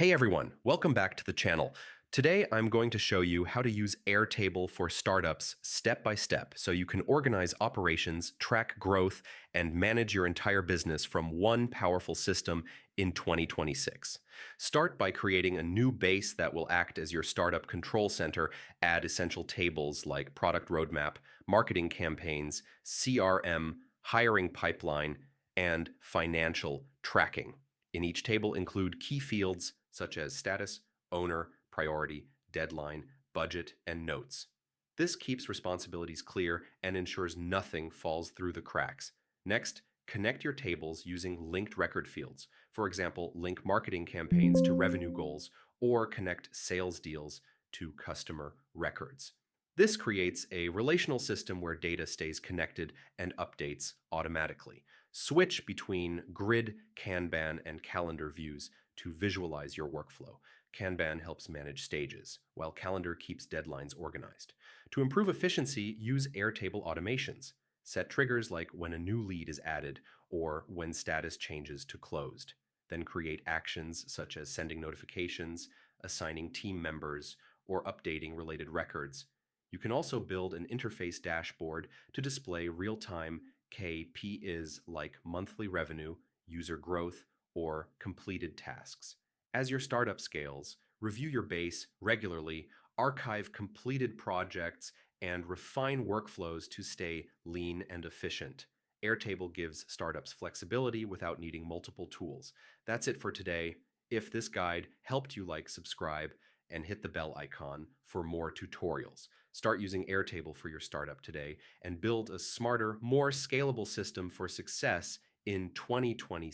Hey everyone, welcome back to the channel. Today I'm going to show you how to use Airtable for startups step by step so you can organize operations, track growth, and manage your entire business from one powerful system in 2026. Start by creating a new base that will act as your startup control center. Add essential tables like product roadmap, marketing campaigns, CRM, hiring pipeline, and financial tracking. In each table, include key fields such as status, owner, priority, deadline, budget, and notes. This keeps responsibilities clear and ensures nothing falls through the cracks. Next, connect your tables using linked record fields. For example, link marketing campaigns to revenue goals or connect sales deals to customer records. This creates a relational system where data stays connected and updates automatically. Switch between grid, Kanban, and calendar views to visualize your workflow. Kanban helps manage stages, while calendar keeps deadlines organized. To improve efficiency, use Airtable automations. Set triggers like when a new lead is added or when status changes to closed. Then create actions such as sending notifications, assigning team members, or updating related records. You can also build an interface dashboard to display real-time KPIs like monthly revenue, user growth, or completed tasks. As your startup scales, review your base regularly, archive completed projects, and refine workflows to stay lean and efficient. Airtable gives startups flexibility without needing multiple tools. That's it for today. If this guide helped you, subscribe, and hit the bell icon for more tutorials. Start using Airtable for your startup today and build a smarter, more scalable system for success in 2020.